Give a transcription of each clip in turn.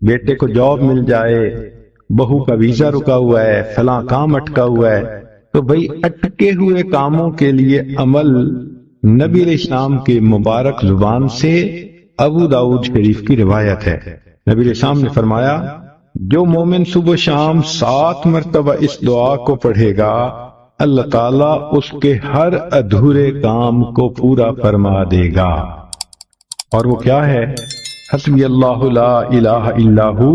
بیٹے کو جاب مل جائے، بہو کا ویزا رکا ہوا ہے، فلاں کام اٹکا ہوا ہے، تو بھئی اٹکے ہوئے کاموں کے لیے عمل نبی علیہ السلام کی مبارک زبان سے ابو داؤد شریف کی روایت ہے۔ نبی علیہ السلام نے فرمایا جو مومن صبح شام 7 مرتبہ اس دعا کو پڑھے گا اللہ تعالیٰ اس کے ہر ادھورے کام کو پورا فرما دے گا۔ اور وہ کیا ہے؟ حسبی اللہ لا الہ الا ہو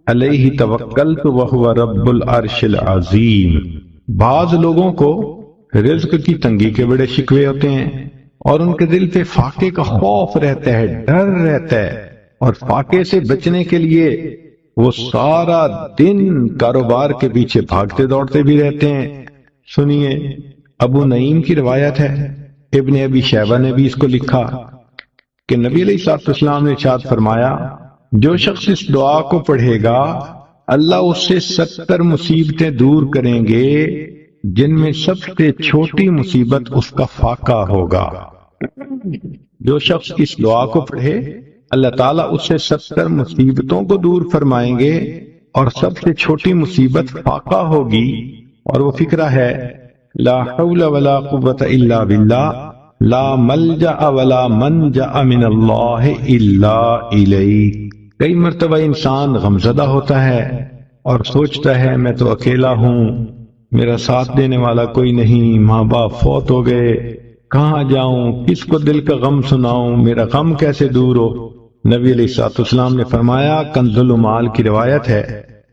علیہ توکلت وہو رب العرش العظیم۔ بعض لوگوں کو رزق کی تنگی کے بڑے شکوے ہوتے ہیں اور ان کے دل پہ فاقے کا خوف رہتا ہے، ڈر رہتا ہے، اور فاقے سے بچنے کے لیے وہ سارا دن کاروبار کے پیچھے بھاگتے دوڑتے بھی رہتے ہیں۔ سنیے، ابو نعیم کی روایت ہے، ابن ابی شیبہ نے بھی اس کو لکھا کہ نبی علیہ السلام نے ارشاد فرمایا جو شخص اس دعا کو پڑھے گا اللہ اس سے 70 مصیبتیں دور کریں گے جن میں سب سے چھوٹی مصیبت اس کا فاقہ ہوگا۔ جو شخص اس دعا کو پڑھے اللہ تعالیٰ اس سے 70 مصیبتوں کو دور فرمائیں گے اور سب سے چھوٹی مصیبت فاقہ ہوگی، اور وہ فکرہ ہے لا حول ولا قوة الا باللہ لا ملجأ ولا منجأ من اللہ الا الیہ۔ کئی مرتبہ انسان غمزدہ ہوتا ہے اور سوچتا ہے میں تو اکیلا ہوں، میرا ساتھ دینے والا کوئی نہیں، ماں باپ فوت ہو گئے، کہاں جاؤں، کس کو دل کا غم سناؤں، میرا غم کیسے دور ہو۔ نبی علیہ السلام نے فرمایا کنز المال کی روایت ہے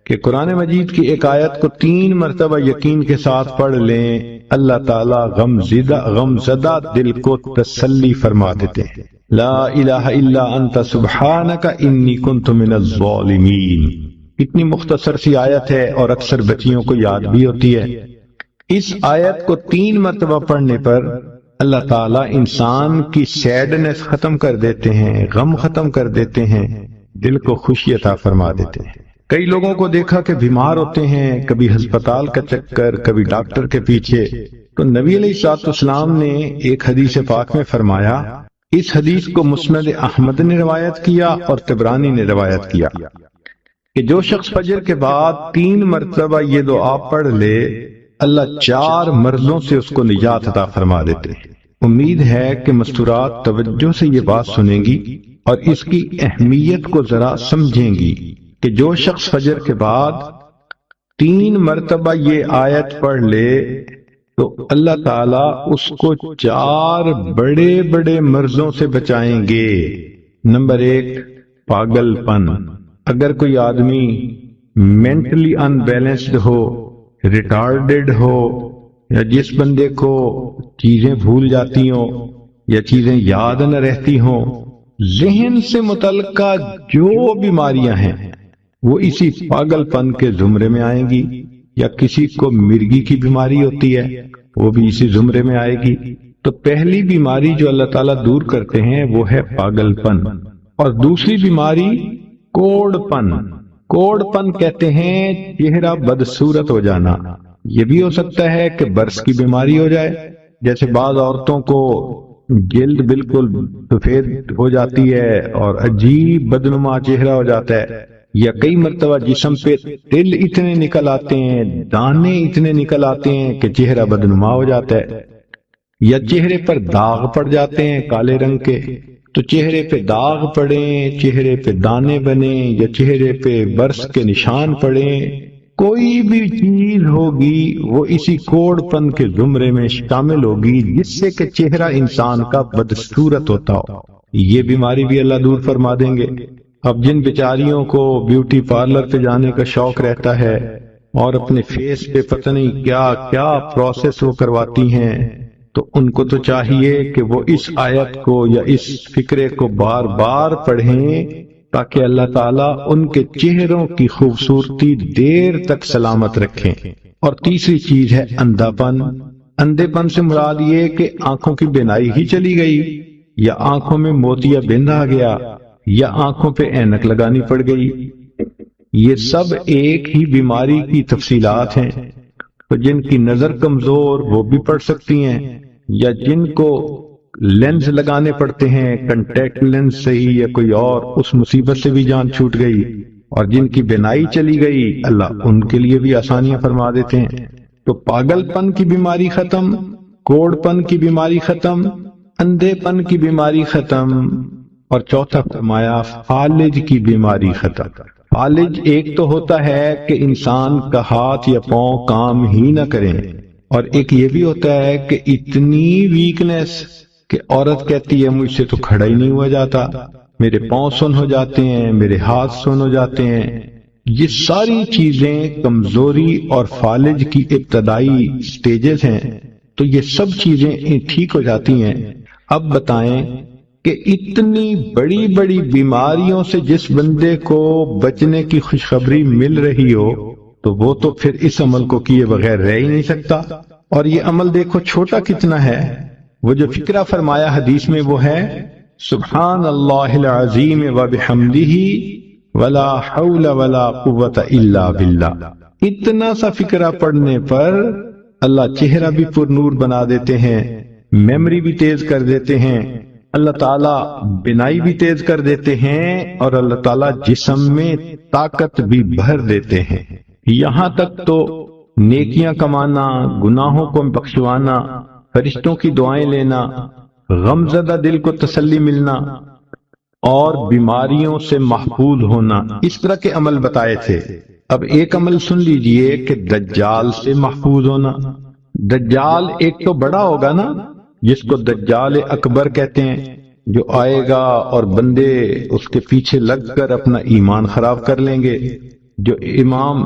کہ قرآن مجید کی ایک آیت کو 3 مرتبہ یقین کے ساتھ پڑھ لیں اللہ تعالیٰ غم زدہ دل کو تسلی فرما دیتے ہیں۔ لا الہ الا انت سبحانک انی کنت من الظالمین۔ اتنی مختصر سی آیت ہے اور اکثر بچیوں کو یاد بھی ہوتی ہے۔ اس آیت کو 3 مرتبہ پڑھنے پر اللہ تعالیٰ انسان کی سیڈنس ختم کر دیتے ہیں، غم ختم کر دیتے ہیں، دل کو خوشی عطا فرما دیتے ہیں۔ کئی لوگوں کو دیکھا کہ بیمار ہوتے ہیں، کبھی ہسپتال کا چکر، کبھی ڈاکٹر کے پیچھے، تو نبی علیہ السلام نے ایک حدیث پاک میں فرمایا، اس حدیث کو مسند احمد نے روایت کیا اور طبرانی نے روایت کیا کہ جو شخص فجر کے بعد 3 مرتبہ یہ دعا پڑھ لے اللہ 4 مرضوں سے اس کو نجات عطا فرما دیتے ہیں۔ امید ہے کہ مستورات توجہ سے یہ بات سنیں گی اور اس کی اہمیت کو ذرا سمجھیں گی کہ جو شخص فجر کے بعد 3 مرتبہ یہ آیت پڑھ لے تو اللہ تعالیٰ اس کو 4 بڑے بڑے مرضوں سے بچائیں گے۔ نمبر 1، پاگل پن۔ اگر کوئی آدمی مینٹلی انبیلنسڈ ہو، ریٹارڈڈ ہو، یا جس بندے کو چیزیں بھول جاتی ہوں یا چیزیں یاد نہ رہتی ہوں، ذہن سے متعلقہ جو بیماریاں ہیں وہ اسی پاگل پن کے زمرے میں آئیں گی، یا کسی کو مرگی کی بیماری ہوتی ہے وہ بھی اسی زمرے میں آئے گی۔ تو پہلی بیماری جو اللہ تعالیٰ دور کرتے ہیں وہ ہے پاگل پن، اور دوسری بیماری کوڑ پن۔ کوڑ پن کہتے ہیں چہرہ بدصورت ہو جانا۔ یہ بھی ہو سکتا ہے کہ برس کی بیماری ہو جائے، جیسے بعض عورتوں کو جلد بالکل سفید ہو جاتی ہے اور عجیب بدنما چہرہ ہو جاتا ہے، یا کئی مرتبہ جسم پہ تل اتنے نکل آتے ہیں، دانے اتنے نکل آتے ہیں کہ چہرہ بدنما ہو جاتا ہے، یا چہرے پر داغ پڑ جاتے ہیں کالے رنگ کے۔ تو چہرے پہ داغ پڑیں، چہرے پہ دانے بنیں، یا چہرے پہ برس کے نشان پڑیں، کوئی بھی چیز ہوگی وہ اسی کوڑ پن کے زمرے میں شامل ہوگی جس سے کہ چہرہ انسان کا بدصورت ہوتا ہو۔ یہ بیماری بھی اللہ دور فرما دیں گے۔ اب جن بیچاریوں کو بیوٹی پارلر پہ جانے کا شوق رہتا ہے اور اپنے فیس پہ پتہ نہیں کیا کیا پروسیس وہ کرواتی ہیں، تو ان کو تو چاہیے کہ وہ اس آیت کو یا اس فکرے کو بار بار پڑھیں تاکہ اللہ تعالیٰ ان کے چہروں کی خوبصورتی دیر تک سلامت رکھیں۔ اور تیسری چیز ہے اندھا پن۔ اندھے پن سے مراد یہ کہ آنکھوں کی بینائی ہی چلی گئی، یا آنکھوں میں موتیا بند آ گیا، یا آنکھوں پہ اینک لگانی پڑ گئی۔ یہ سب ایک ہی بیماری کی تفصیلات ہیں۔ تو جن کی نظر کمزور وہ بھی پڑھ سکتی ہیں، یا جن کو لینز لگانے پڑتے ہیں، کنٹیکٹ لینز سے ہی یا کوئی اور، اس مصیبت سے بھی جان چھوٹ گئی، اور جن کی بینائی چلی گئی اللہ ان کے لیے بھی آسانیاں فرما دیتے ہیں۔ تو پاگل پن کی بیماری ختم، کوڑ پن کی بیماری ختم، اندھے پن کی بیماری ختم، اور چوتھا فرمایا فالج کی بیماری ختم۔ فالج ایک تو ہوتا ہے کہ انسان کا ہاتھ یا پاؤں کام ہی نہ کریں، اور ایک یہ بھی ہوتا ہے کہ اتنی ویکنس کہ عورت کہتی ہے مجھ سے تو کھڑا ہی نہیں ہوا جاتا، میرے پاؤں سن ہو جاتے ہیں، میرے ہاتھ سن ہو جاتے ہیں۔ یہ ساری چیزیں کمزوری اور فالج کی ابتدائی سٹیجز ہیں، تو یہ سب چیزیں ٹھیک ہو جاتی ہیں۔ اب بتائیں کہ اتنی بڑی بڑی بیماریوں سے جس بندے کو بچنے کی خوشخبری مل رہی ہو تو وہ تو پھر اس عمل کو کیے بغیر رہ ہی نہیں سکتا۔ اور یہ عمل دیکھو چھوٹا کتنا ہے، وہ جو فکرہ فرمایا حدیث میں وہ ہے سبحان اللہ العظیم وبحمدہ ولا حول ولا قوت الا باللہ۔ اتنا سا فکرہ پڑھنے پر اللہ چہرہ بھی پر نور بنا دیتے ہیں، میموری بھی تیز کر دیتے ہیں، اللہ تعالیٰ بینائی بھی تیز کر دیتے ہیں، اور اللہ تعالیٰ جسم میں طاقت بھی بھر دیتے ہیں۔ یہاں تک تو نیکیاں کمانا، گناہوں کو بخشوانا، فرشتوں کی دعائیں لینا، غم زدہ دل کو تسلی ملنا، اور بیماریوں سے محفوظ ہونا، اس طرح کے عمل بتائے تھے۔ اب ایک عمل سن لیجئے کہ دجال سے محفوظ ہونا۔ دجال ایک تو بڑا ہوگا نا، جس کو دجال اکبر کہتے ہیں، جو آئے گا اور بندے اس کے پیچھے لگ کر اپنا ایمان خراب کر لیں گے، جو امام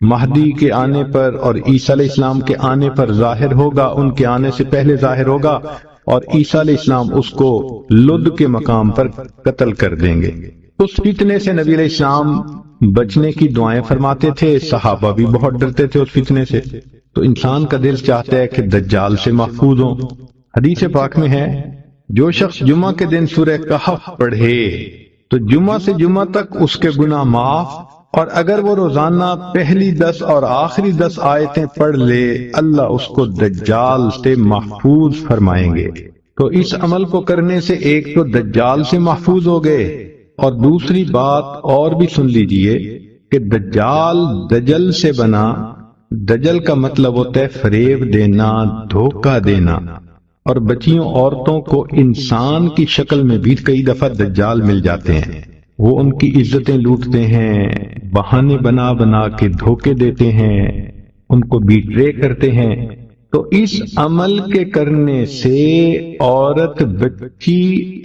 مہدی کے آنے پر اور عیسیٰ علیہ السلام کے آنے پر ظاہر ہوگا، ان کے آنے سے پہلے ظاہر ہوگا، اور عیسیٰ علیہ السلام اس کو لد کے مقام پر قتل کر دیں گے۔ اس فتنے سے نبی علیہ السلام بچنے کی دعائیں فرماتے تھے، صحابہ بھی بہت ڈرتے تھے اس فتنے سے۔ تو انسان کا دل چاہتا ہے کہ دجال سے محفوظ ہوں۔ حدیث پاک میں ہے جو شخص جمعہ کے دن سورہ کہف پڑھے تو جمعہ سے جمعہ تک اس کے گناہ معاف، اور اگر وہ روزانہ پہلی 10 اور آخری 10 آیتیں پڑھ لے اللہ اس کو دجال سے محفوظ فرمائیں گے۔ تو اس عمل کو کرنے سے ایک تو دجال سے محفوظ ہو گئے، اور دوسری بات اور بھی سن لیجئے کہ دجال دجل سے بنا۔ دجل کا مطلب ہوتا ہے فریب دینا، دھوکہ دینا، اور بچیوں عورتوں کو انسان کی شکل میں بھی کئی دفعہ دجال مل جاتے ہیں۔ وہ ان کی عزتیں لوٹتے ہیں، بہانے بنا بنا کے دھوکے دیتے ہیں، ان کو بیٹرے کرتے ہیں۔ تو اس عمل کے کرنے سے عورت بچی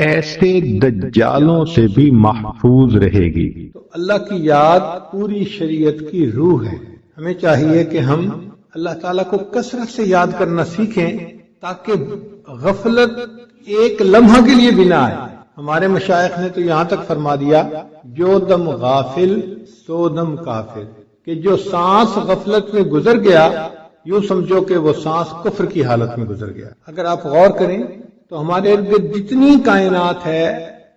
ایسے دجالوں سے بھی محفوظ رہے گی۔ تو اللہ کی یاد پوری شریعت کی روح ہے۔ ہمیں چاہیے کہ ہم اللہ تعالیٰ کو کثرت سے یاد کرنا سیکھیں تاکہ غفلت ایک لمحہ کے لیے بھی نہ آئے۔ ہمارے مشائخ نے تو یہاں تک فرما دیا جو دم غافل سو دم کافر، کہ جو سانس غفلت میں گزر گیا یوں سمجھو کہ وہ سانس کفر کی حالت میں گزر گیا۔ اگر آپ غور کریں تو ہمارے ارد گرد جتنی کائنات ہے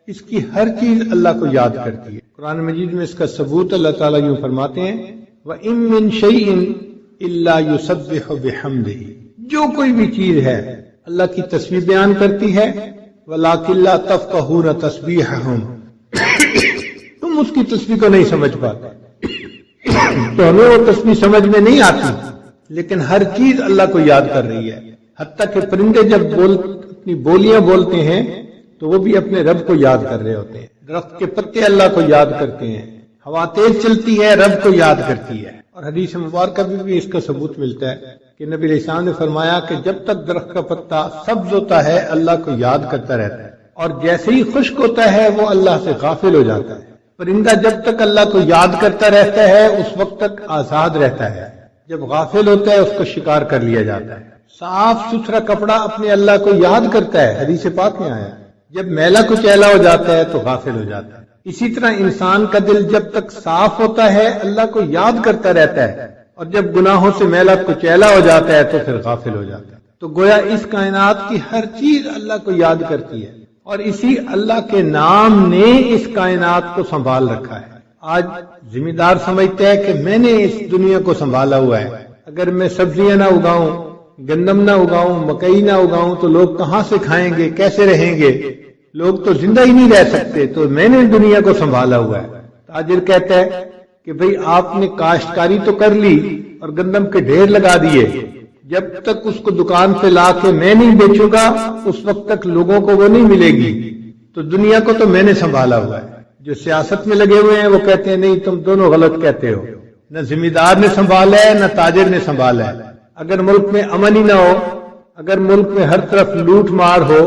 اس کی ہر چیز اللہ کو یاد کرتی ہے۔ قرآن مجید میں اس کا ثبوت اللہ تعالیٰ یوں فرماتے ہیں وَإِن مِّن شَيْءٍ إِلَّا يُسَبِّحُ بِحَمْدِهِ، جو کوئی بھی چیز ہے اللہ کی تسبیح بیان کرتی ہے، وَلَٰكِن لَّا تَفْقَهُونَ تَسْبِيحَهُمْ، تم اس کی تسبیح کو نہیں سمجھ پاتے، تو ہمیں وہ تسبیح سمجھ میں نہیں آتی، لیکن ہر چیز اللہ کو یاد کر رہی ہے۔ حتیٰ کہ پرندے جب اپنی بولیاں بولتے ہیں تو وہ بھی اپنے رب کو یاد کر رہے ہوتے ہیں۔ درخت کے پتے اللہ کو یاد کرتے ہیں، ہوا تیز چلتی ہے رب کو یاد کرتی ہے۔ اور حدیث مبارکہ بھی اس کا ثبوت ملتا ہے کہ نبی علیہ السلام نے فرمایا کہ جب تک درخت کا پتا سبز ہوتا ہے اللہ کو یاد کرتا رہتا ہے، اور جیسے ہی خشک ہوتا ہے وہ اللہ سے غافل ہو جاتا ہے۔ پرندہ جب تک اللہ کو یاد کرتا رہتا ہے اس وقت تک آزاد رہتا ہے، جب غافل ہوتا ہے اس کو شکار کر لیا جاتا ہے۔ صاف ستھرا کپڑا اپنے اللہ کو یاد کرتا ہے، حدیث پاک میں آیا، جب میلا کچیلا ہو جاتا ہے تو غافل ہو جاتا ہے۔ اسی طرح انسان کا دل جب تک صاف ہوتا ہے اللہ کو یاد کرتا رہتا ہے، اور جب گناہوں سے میلا کچیلا ہو جاتا ہے تو پھر غافل ہو جاتا ہے۔ تو گویا اس کائنات کی ہر چیز اللہ کو یاد کرتی ہے، اور اسی اللہ کے نام نے اس کائنات کو سنبھال رکھا ہے۔ آج ذمہ دار سمجھتے ہیں کہ میں نے اس دنیا کو سنبھالا ہوا ہے، اگر میں سبزیاں نہ اگاؤں، گندم نہ اگاؤں، مکئی نہ اگاؤں تو لوگ کہاں سے کھائیں گے، کیسے رہیں گے، لوگ تو زندہ ہی نہیں رہ سکتے، تو میں نے دنیا کو سنبھالا ہوا ہے۔ تاجر کہتا ہے کہ بھئی آپ نے کاشتکاری تو کر لی اور گندم کے ڈھیر لگا دیے، جب تک اس کو دکان پہ لا کے میں نہیں بیچوں گا اس وقت تک لوگوں کو وہ نہیں ملے گی، تو دنیا کو تو میں نے سنبھالا ہوا ہے۔ جو سیاست میں لگے ہوئے ہیں وہ کہتے ہیں نہیں تم دونوں غلط کہتے ہو، نہ ذمہ دار نے سنبھالا ہے نہ تاجر نے سنبھالا ہے۔ اگر ملک میں امن ہی نہ ہو، اگر ملک میں ہر طرف لوٹ مار ہو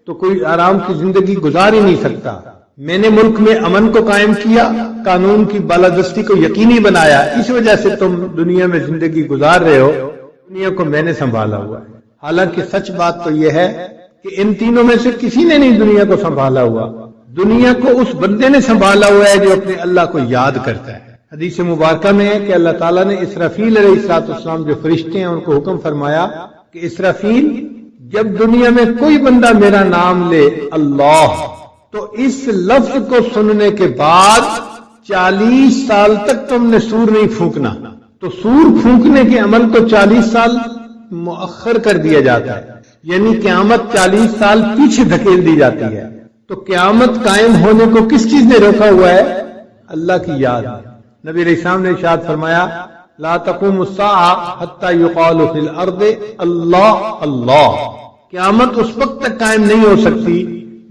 تو کوئی آرام کی زندگی گزار ہی نہیں سکتا۔ میں نے ملک میں امن کو قائم کیا، قانون کی بالادستی کو یقینی بنایا، اس وجہ سے تم دنیا میں زندگی گزار رہے ہو، دنیا کو میں نے سنبھالا ہوا ہے۔ حالانکہ سچ بات تو یہ ہے کہ ان تینوں میں سے کسی نے نہیں دنیا کو سنبھالا ہوا، دنیا کو اس بندے نے سنبھالا ہوا ہے جو اپنے اللہ کو یاد کرتا ہے۔ حدیث مبارکہ میں ہے کہ اللہ تعالیٰ نے اسرافیل علیہ السلام جو فرشتے ہیں ان کو حکم فرمایا کہ اسرافیل جب دنیا میں کوئی بندہ میرا نام لے اللہ، تو اس لفظ کو سننے کے بعد 40 سال تک تم نے سور نہیں پھونکنا۔ تو سور پھونکنے کے عمل کو 40 سال مؤخر کر دیا جاتا ہے، یعنی قیامت 40 سال پیچھے دھکیل دی جاتی ہے۔ تو قیامت قائم ہونے کو کس چیز نے روکا ہوا ہے؟ اللہ کی یاد۔ نبی علیہ السلام نے ارشاد فرمایا لا تقوم الساعة حتى يقال في الارض اللہ اللہ، قیامت اس وقت تک قائم نہیں ہو سکتی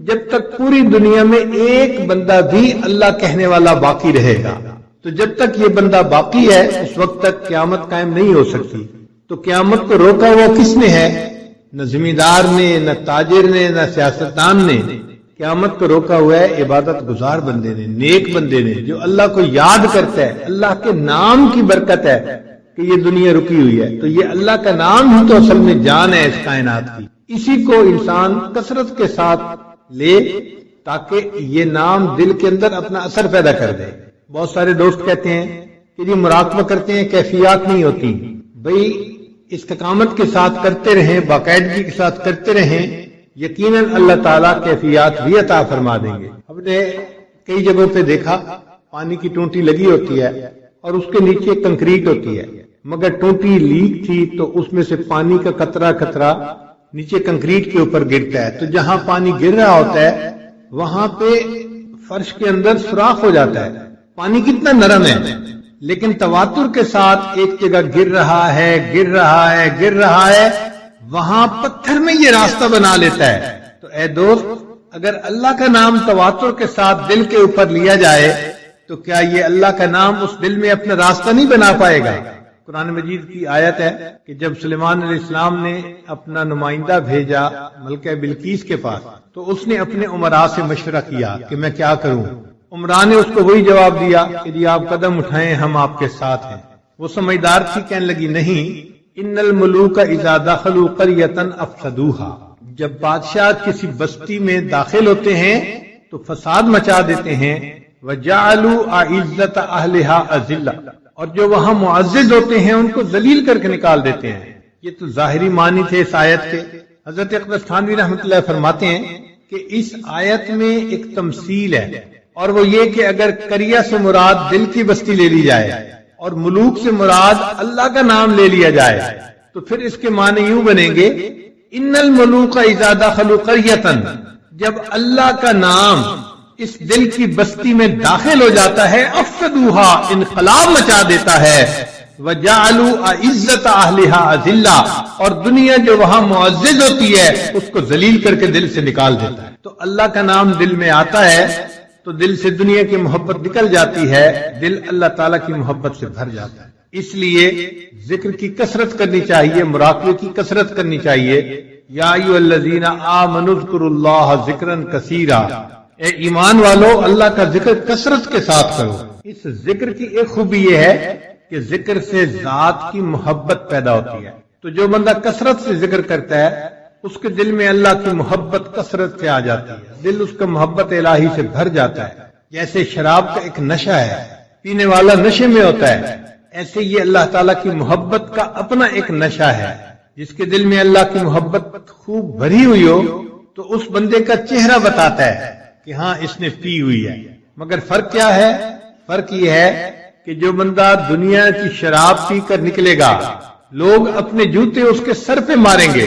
جب تک پوری دنیا میں ایک بندہ بھی اللہ کہنے والا باقی رہے گا۔ تو جب تک یہ بندہ باقی ہے اس وقت تک قیامت قائم نہیں ہو سکتی۔ تو قیامت کو روکا ہوا کس نے ہے؟ نہ ذمہ دار نے، نہ تاجر نے، نہ سیاستدان نے۔ قیامت کو روکا ہوا ہے عبادت گزار بندے نے، نیک بندے نے، جو اللہ کو یاد کرتا ہے۔ اللہ کے نام کی برکت ہے کہ یہ دنیا رکی ہوئی ہے۔ تو یہ اللہ کا نام ہی تو اصل میں جان ہے اس کائنات کی، اسی کو انسان کثرت کے ساتھ لے تاکہ یہ نام دل کے اندر اپنا اثر پیدا کر دے۔ بہت سارے دوست کہتے ہیں کہ یہ مراقبہ کرتے ہیں کیفیات نہیں ہوتی۔ بھئی استقامت کے ساتھ کرتے رہیں، باقاعدگی کے ساتھ کرتے رہیں، یقیناً اللہ تعالیٰ کیفیات بھی عطا فرما دیں گے۔ ہم نے کئی جگہوں پہ دیکھا پانی کی ٹونٹی لگی ہوتی ہے اور اس کے نیچے کنکریٹ ہوتی ہے، مگر ٹونٹی لیک تھی تو اس میں سے پانی کا قطرہ قطرہ نیچے کنکریٹ کے اوپر گرتا ہے، تو جہاں پانی گر رہا ہوتا ہے وہاں پہ فرش کے اندر سوراخ ہو جاتا ہے۔ پانی کتنا نرم ہے لیکن تواتر کے ساتھ ایک جگہ گر رہا ہے، گر رہا ہے، گر رہا ہے، وہاں پتھر میں یہ راستہ بنا لیتا ہے۔ تو اے دوست، اگر اللہ کا نام تواتر کے ساتھ دل کے اوپر لیا جائے تو کیا یہ اللہ کا نام اس دل میں اپنا راستہ نہیں بنا پائے گا؟ قرآن مجید کی آیت ہے کہ جب سلیمان علیہ السلام نے اپنا نمائندہ بھیجا ملکہ بلقیس کے پاس تو اس نے اپنے امراء سے مشورہ کیا کہ میں کیا کروں۔ عمراء نے اس کو وہی جواب دیا کہ جی آپ قدم اٹھائیں، ہم آپ کے ساتھ ہیں۔ وہ سمجھدار تھی، کہنے لگی نہیں، ان الملوک اذا دخلوا قریۃ افسدوها، جب بادشاہ کسی بستی میں داخل ہوتے ہیں تو فساد مچا دیتے ہیں، وجعلوا اعزۃ اہلها اذلہ، اور جو وہاں معزز ہوتے ہیں ان کو ذلیل کر کے نکال دیتے ہیں۔ یہ تو ظاہری معنی تھے اس آیت کے۔ حضرت اقدس تھانوی رحمۃ اللہ فرماتے ہیں کہ اس آیت میں ایک تمثیل ہے، اور وہ یہ کہ اگر قریہ سے مراد دل کی بستی لے لی جائے اور ملوک سے مراد اللہ کا نام لے لیا جائے تو پھر اس کے معنی یوں بنیں گے ان الملوک اذا دخلوا قریۃ، جب اللہ کا نام اس دل کی بستی میں داخل ہو جاتا ہے، افسدوها، انقلاب مچا دیتا ہے، وجعلوا اعزۃ اہلها اذلہ، اور دنیا جو وہاں معزز ہوتی ہے اس کو ذلیل کر کے دل سے نکال دیتا ہے۔ تو اللہ کا نام دل میں آتا ہے تو دل سے دنیا کی محبت نکل جاتی ہے، دل اللہ تعالیٰ کی محبت سے بھر جاتا ہے۔ اس لیے ذکر کی کثرت کرنی چاہیے، مراقبے کی کثرت کرنی چاہیے۔ یا ایھا الذین آمنوا اذکروا اللہ ذکرا کثیرا، اے ایمان والو اللہ کا ذکر کثرت کے ساتھ کرو۔ اس ذکر کی ایک خوبی یہ ہے کہ ذکر سے ذات کی محبت پیدا ہوتی ہے۔ تو جو بندہ کثرت سے ذکر کرتا ہے اس کے دل میں اللہ کی محبت کثرت سے آ جاتی ہے، دل اس کا محبت الہی سے بھر جاتا ہے۔ جیسے شراب کا ایک نشہ ہے، پینے والا نشے میں ہوتا ہے، ایسے یہ اللہ تعالیٰ کی محبت کا اپنا ایک نشہ ہے۔ جس کے دل میں اللہ کی محبت خوب بھری ہوئی ہو تو اس بندے کا چہرہ بتاتا ہے کہ ہاں اس نے پی ہوئی ہے۔ مگر فرق کیا ہے؟ فرق یہ ہے کہ جو بندہ دنیا کی شراب پی کر نکلے گا لوگ اپنے جوتے اس کے سر پہ ماریں گے،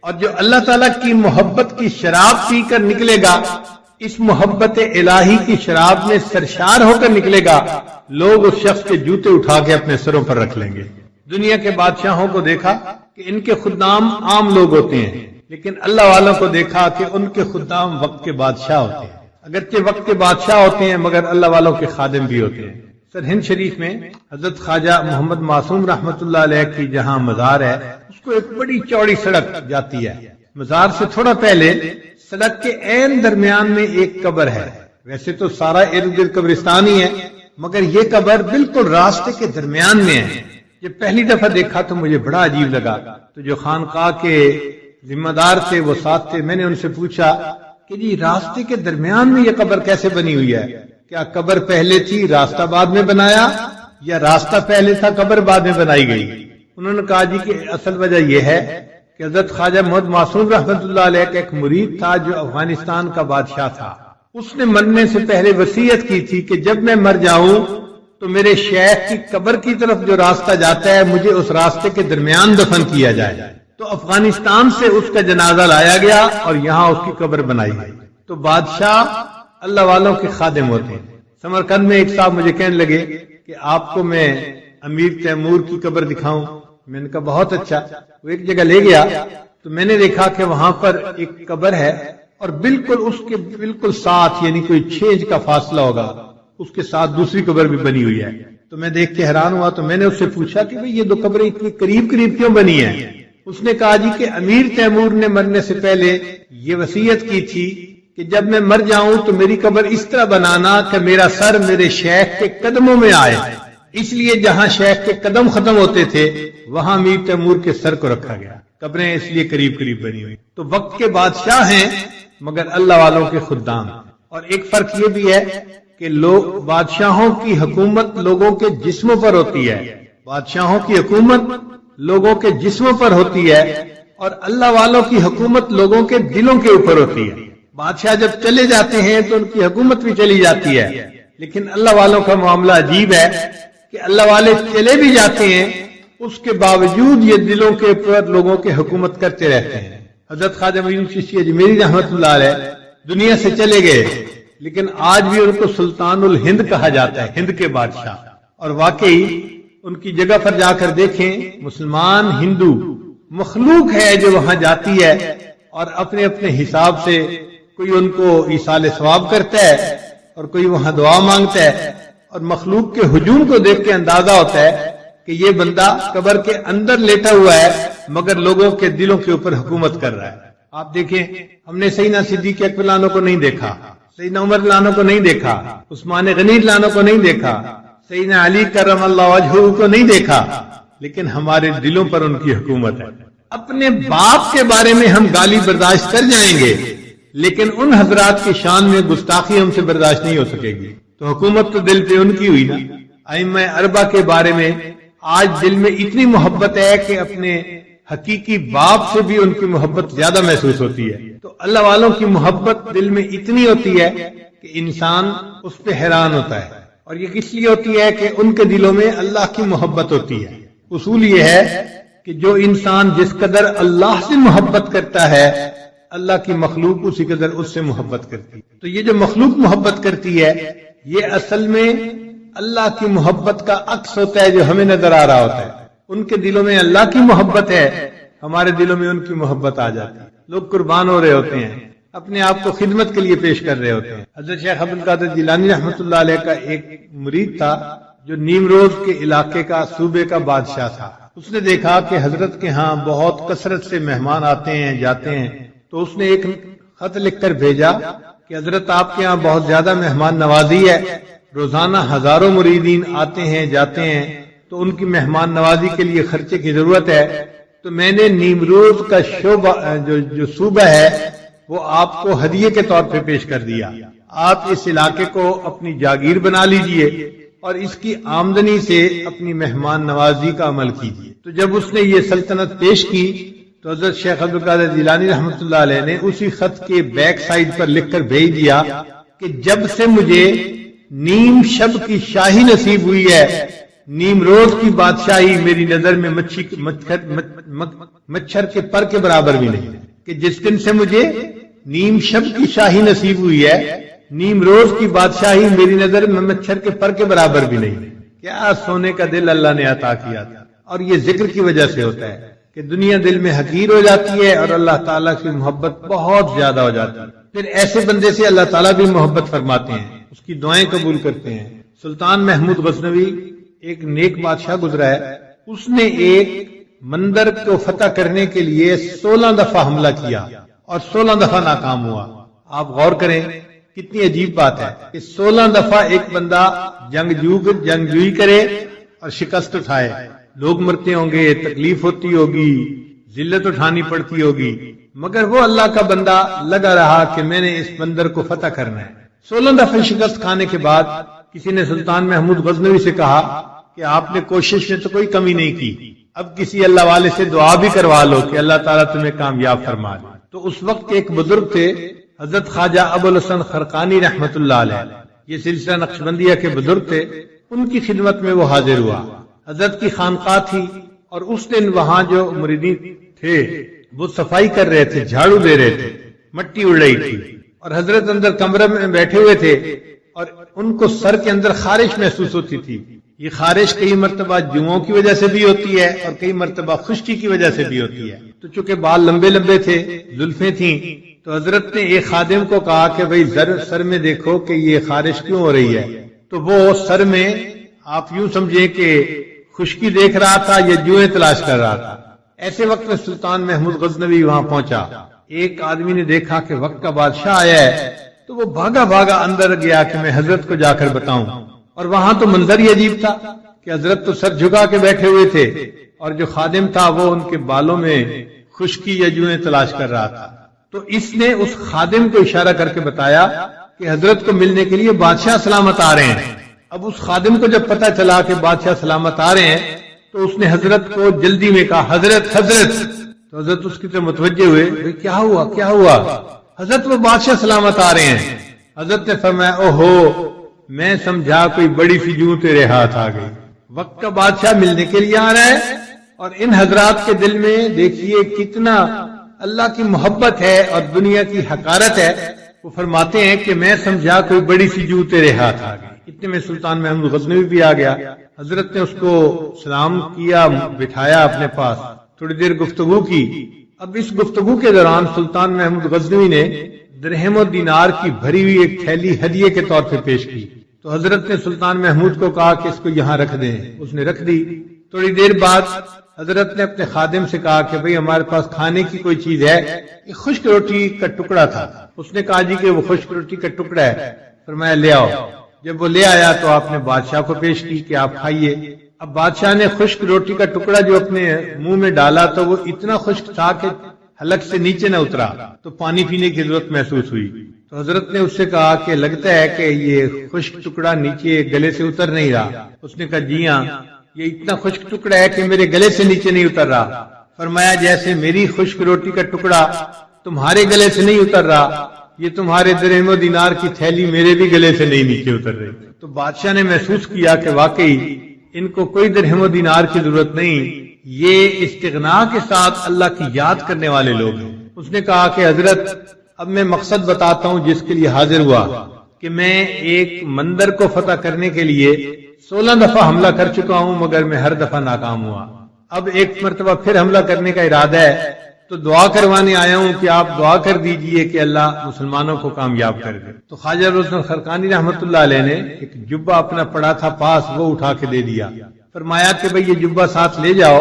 اور جو اللہ تعالیٰ کی محبت کی شراب پی کر نکلے گا، اس محبت الہی کی شراب میں سرشار ہو کر نکلے گا، لوگ اس شخص کے جوتے اٹھا کے اپنے سروں پر رکھ لیں گے۔ دنیا کے بادشاہوں کو دیکھا کہ ان کے خدام عام لوگ ہوتے ہیں، لیکن اللہ والوں کو دیکھا کہ ان کے خدام وقت کے بادشاہ ہوتے ہیں۔ اگرچہ وقت کے بادشاہ ہوتے ہیں مگر اللہ والوں کے خادم بھی ہوتے ہیں۔ سرہند شریف میں حضرت خواجہ محمد معصوم رحمت اللہ علیہ کی جہاں مزار ہے، اس کو ایک بڑی چوڑی سڑک جاتی ہے۔ مزار سے تھوڑا پہلے سڑک کے عین درمیان میں ایک قبر ہے۔ ویسے تو سارا ارد گرد قبرستان ہی ہے، مگر یہ قبر بالکل راستے کے درمیان میں ہے۔ یہ پہلی دفعہ دیکھا تو مجھے بڑا عجیب لگا، تو جو خانقاہ کے ذمہ دار تھے وہ ساتھ تھے، میں نے ان سے پوچھا کہ جی راستے کے درمیان میں یہ قبر کیسے بنی ہوئی ہے؟ کیا قبر پہلے تھی راستہ بعد میں بنایا، یا راستہ پہلے تھا قبر بعد میں بنائی گئی؟ انہوں نے کہا جی کہ اصل وجہ یہ ہے کہ حضرت خواجہ محمد معصوم رحمت اللہ علیہ کا ایک مرید تھا جو افغانستان کا بادشاہ تھا۔ اس نے مرنے سے پہلے وصیت کی تھی کہ جب میں مر جاؤں تو میرے شیخ کی قبر کی طرف جو راستہ جاتا ہے مجھے اس راستے کے درمیان دفن کیا جائے۔ تو افغانستان سے اس کا جنازہ لایا گیا اور یہاں اس کی قبر بنائی گئی۔ تو بادشاہ اللہ والوں کے خادم ہوتے ہیں۔ سمرقند میں ایک صاحب مجھے کہنے لگے کہ آپ کو میں امیر تیمور کی قبر دکھاؤں؟ میں نے کہا بہت اچھا۔ وہ ایک جگہ لے گیا تو میں نے دیکھا کہ وہاں پر ایک قبر ہے اور بالکل اس کے بالکل ساتھ، یعنی کوئی 6 انچ کا فاصلہ ہوگا، اس کے ساتھ دوسری قبر بھی بنی ہوئی ہے۔ تو میں دیکھ کے حیران ہوا، تو میں نے اس سے پوچھا کہ بھئی یہ دو قبریں اتنی قریب قریب کیوں بنی ہیں؟ اس نے کہا جی کہ امیر تیمور نے مرنے سے پہلے یہ وصیت کی تھی کہ جب میں مر جاؤں تو میری قبر اس طرح بنانا کہ میرا سر میرے شیخ کے قدموں میں آئے، اس لیے جہاں شیخ کے قدم ختم ہوتے تھے وہاں امیر تیمور کے سر کو رکھا گیا۔ قبریں اس لیے قریب قریب بنی ہوئی۔ تو وقت کے بادشاہ ہیں مگر اللہ والوں کے خدام۔ اور ایک فرق یہ بھی ہے کہ لوگ بادشاہوں کی حکومت لوگوں کے جسموں پر ہوتی ہے، بادشاہوں کی حکومت لوگوں کے جسموں پر ہوتی ہے، اور اللہ والوں کی حکومت لوگوں کے دلوں کے اوپر ہوتی ہے۔ بادشاہ جب چلے جاتے ہیں تو ان کی حکومت بھی چلی جاتی ہے، لیکن اللہ والوں کا معاملہ عجیب ہے کہ اللہ والے چلے بھی جاتے ہیں، اس کے باوجود یہ دلوں کے اوپر لوگوں کے حکومت کرتے رہتے ہیں۔ حضرت خواجہ معین چشتی اجمیری رحمت اللہ علیہ دنیا سے چلے گئے، لیکن آج بھی ان کو سلطان الہند کہا جاتا ہے، ہند کے بادشاہ۔ اور واقعی ان کی جگہ پر جا کر دیکھیں، مسلمان ہندو مخلوق ہے جو وہاں جاتی ہے اور اپنے اپنے حساب سے کوئی ان کو ایصال ثواب کرتا ہے اور کوئی وہاں دعا مانگتا ہے، اور مخلوق کے ہجوم کو دیکھ کے اندازہ ہوتا ہے کہ یہ بندہ قبر کے اندر لیٹا ہوا ہے مگر لوگوں کے دلوں کے اوپر حکومت کر رہا ہے۔ آپ دیکھیں، ہم نے سیدنا صدیق اکبر لانو کو نہیں دیکھا، سیدنا عمر لانو کو نہیں دیکھا، عثمان غنی لانو کو نہیں دیکھا، سیدنا علی کرم اللہ وجہہ کو نہیں دیکھا، لیکن ہمارے دلوں پر ان کی حکومت ہے۔ اپنے باپ کے بارے میں ہم گالی برداشت کر جائیں گے، لیکن ان حضرات کی شان میں گستاخی ہم سے برداشت نہیں ہو سکے گی۔ تو حکومت تو دل پہ ان کی ہوئی نا۔ ائمہ اربعہ کے بارے میں آج دل میں اتنی محبت ہے کہ اپنے حقیقی باپ سے بھی ان کی محبت زیادہ محسوس ہوتی ہے۔ تو اللہ والوں کی محبت دل میں اتنی ہوتی ہے کہ انسان اس پہ حیران ہوتا ہے، اور یہ کس لیے ہوتی ہے کہ ان کے دلوں میں اللہ کی محبت ہوتی ہے۔ اصول یہ ہے کہ جو انسان جس قدر اللہ سے محبت کرتا ہے، اللہ کی مخلوق اسی قدر اس سے محبت کرتی ہے۔ تو یہ جو مخلوق محبت کرتی ہے یہ اصل میں اللہ کی محبت کا عکس ہوتا ہے جو ہمیں نظر آ رہا ہوتا ہے۔ ان کے دلوں میں اللہ کی محبت ہے، ہمارے دلوں میں ان کی محبت آ جاتی ہے۔ لوگ قربان ہو رہے ہوتے ہیں، اپنے آپ کو خدمت کے لیے پیش کر رہے ہوتے ہیں۔ حضرت شیخ عبد القادر جیلانی رحمت اللہ علیہ کا ایک مرید تھا جو نیمروز کے علاقے کا صوبے کا بادشاہ تھا۔ اس نے دیکھا کہ حضرت کے ہاں بہت کثرت سے مہمان آتے ہیں جاتے ہیں، تو اس نے ایک خط لکھ کر بھیجا کہ حضرت آپ کے ہاں بہت زیادہ مہمان نوازی ہے، روزانہ ہزاروں مریدین آتے ہیں جاتے ہیں، تو ان کی مہمان نوازی کے لیے خرچے کی ضرورت ہے، تو میں نے نیمروز کا شعبہ جو صوبہ ہے وہ آپ کو ہدیے کے طور پہ پیش کر دیا۔ آپ اس علاقے کو اپنی جاگیر بنا لیجئے اور اس کی آمدنی سے اپنی مہمان نوازی کا عمل کیجیے۔ تو جب اس نے یہ سلطنت پیش کی تو حضرت شیخ عبد القادر جیلانی رحمت اللہ علیہ نے اسی خط کے بیک سائڈ پر لکھ کر بھیج دیا کہ جب سے مجھے نیم شب کی شاہی نصیب ہوئی ہے نیم روز کی بادشاہی میری نظر میں مچھر کے پر کے برابر بھی نہیں، کہ جس دن سے مجھے نیم شب کی شاہی نصیب ہوئی ہے، نیم روز کی بادشاہی میری نظر میں مچھر کے پر کے برابر بھی نہیں۔ کیا سونے کا دل اللہ نے عطا کیا تھا، اور یہ ذکر کی وجہ سے ہوتا ہے کہ دنیا دل میں حقیر ہو جاتی ہے اور اللہ تعالیٰ کی محبت بہت زیادہ ہو جاتی ہے۔ پھر ایسے بندے سے اللہ تعالیٰ بھی محبت فرماتے ہیں، اس کی دعائیں قبول کرتے ہیں۔ سلطان محمود غزنوی ایک نیک بادشاہ گزرا ہے، اس نے ایک مندر کو فتح کرنے کے لیے 16 دفعہ حملہ کیا اور 16 دفعہ ناکام ہوا۔ آپ غور کریں کتنی عجیب بات ہے کہ 16 دفعہ ایک بندہ جنگجوئی کرے اور شکست اٹھائے، لوگ مرتے ہوں گے، تکلیف ہوتی ہوگی، ذلت اٹھانی پڑتی ہوگی، مگر وہ اللہ کا بندہ لگا رہا کہ میں نے اس بندر کو فتح کرنا ہے۔ 16 دفعہ شکست کھانے کے بعد کسی نے سلطان محمود غزنوی سے کہا کہ آپ نے کوشش میں تو کوئی کمی نہیں کی، اب کسی اللہ والے سے دعا بھی کروا لو کہ اللہ تعالیٰ تمہیں کامیاب فرما دے۔ تو اس وقت ایک بزرگ تھے حضرت خواجہ ابو الحسن خرقانی رحمت اللہ علیہ، یہ سلسلہ نقشبندیہ کے بزرگ تھے، ان کی خدمت میں وہ حاضر ہوا۔ حضرت کی خانقاہ تھی اور اس دن وہاں جو مریدین تھے وہ صفائی کر رہے تھے، جھاڑو دے رہے تھے، مٹی اڑ رہی تھی، اور حضرت اندر کمرے میں بیٹھے ہوئے تھے اور ان کو سر کے اندر خارش محسوس ہوتی تھی۔ یہ خارش کئی مرتبہ جوؤں کی وجہ سے بھی ہوتی ہے اور کئی مرتبہ خشکی کی وجہ سے بھی ہوتی ہے۔ تو چونکہ بال لمبے لمبے تھے، زلفیں تھیں، تو حضرت نے ایک خادم کو کہا کہ بھئی سر میں دیکھو کہ یہ خارش کیوں ہو رہی ہے۔ تو وہ سر میں آپ یوں سمجھیں کہ خشکی دیکھ رہا تھا یا جوئیں تلاش کر رہا تھا۔ ایسے وقت میں سلطان محمود غزنوی وہاں پہنچا، ایک آدمی نے دیکھا کہ وقت کا بادشاہ آیا ہے، تو وہ بھاگا بھاگا اندر گیا کہ میں حضرت کو جا کر بتاؤں۔ اور وہاں تو منظر ہی عجیب تھا کہ حضرت تو سر جھکا کے بیٹھے ہوئے تھے اور جو خادم تھا وہ ان کے بالوں میں خشکی یا جوئیں تلاش کر رہا تھا۔ تو اس نے اس خادم کو اشارہ کر کے بتایا کہ حضرت کو ملنے کے لیے بادشاہ سلامت آ رہے ہیں۔ اب اس خادم کو جب پتا چلا کہ بادشاہ سلامت آ رہے ہیں تو اس نے حضرت کو جلدی میں کہا حضرت حضرت، تو حضرت اس کی طرف متوجہ ہوئے، کیا ہوا کیا ہوا؟ حضرت وہ بادشاہ سلامت آ رہے ہیں۔ حضرت نے فرمایا اوہو، میں سمجھا کوئی بڑی سی جوں تیرے ہاتھ آ گئی، وقت کا بادشاہ ملنے کے لیے آ رہا ہے۔ اور ان حضرات کے دل میں دیکھیے کتنا اللہ کی محبت ہے اور دنیا کی حقارت ہے۔ وہ فرماتے ہیں کہ میں سمجھا کوئی بڑی سی جوں تیرے ہاتھ آ گئی۔ اتنے میں سلطان محمود غزنوی بھی آ گیا، حضرت نے اس کو سلام کیا، بٹھایا اپنے پاس، تھوڑی دیر گفتگو کی۔ اب اس گفتگو کے دوران سلطان محمود غزنوی نے درہم و دینار کی بھری ہوئی ایک تھیلی ہدیے کے طور پہ پیش کی۔ تو حضرت نے سلطان محمود کو کہا کہ اس کو یہاں رکھ دیں، اس نے رکھ دی۔ تھوڑی دیر بعد حضرت نے اپنے خادم سے کہا کہ بھئی ہمارے پاس کھانے کی کوئی چیز ہے؟ ایک خشک روٹی کا ٹکڑا تھا۔ اس نے کہا جی کہ وہ خشک روٹی کا ٹکڑا ہے۔ فرمایا لے آؤ۔ جب وہ لے آیا تو آپ نے بادشاہ کو پیش کی کہ آپ کھائیے۔ اب بادشاہ نے خشک روٹی کا ٹکڑا جو اپنے منہ میں ڈالا تو وہ اتنا خشک تھا کہ حلق سے نیچے نہ اترا، تو پانی پینے کی ضرورت محسوس ہوئی۔ تو حضرت نے اس سے کہا کہ لگتا ہے کہ یہ خشک ٹکڑا نیچے گلے سے اتر نہیں رہا۔ اس نے کہا جی ہاں، یہ اتنا خشک ٹکڑا ہے کہ میرے گلے سے نیچے نہیں اتر رہا۔ فرمایا جیسے میری خشک روٹی کا ٹکڑا تمہارے گلے سے نہیں اتر رہا، یہ تمہارے درہم و دینار کی تھیلی میرے بھی گلے سے نہیں نیچے اتر رہی۔ تو بادشاہ نے محسوس کیا کہ واقعی ان کو کوئی درہم و دینار کی ضرورت نہیں، یہ استغنا کے ساتھ اللہ کی یاد کرنے والے لوگ ہیں۔ اس نے کہا کہ حضرت اب میں مقصد بتاتا ہوں جس کے لیے حاضر ہوا، کہ میں ایک مندر کو فتح کرنے کے لیے 16 دفعہ حملہ کر چکا ہوں مگر میں ہر دفعہ ناکام ہوا۔ اب ایک مرتبہ پھر حملہ کرنے کا ارادہ ہے، تو دعا کروانے آیا ہوں کہ آپ دعا کر دیجئے کہ اللہ مسلمانوں کو کامیاب کر دے۔ تو خواجہ ابو الحسن خرقانی رحمت اللہ علیہ نے ایک جبہ اپنا پڑا تھا پاس، وہ اٹھا کے دے دیا۔ فرمایا کہ بھئی یہ جبہ ساتھ لے جاؤ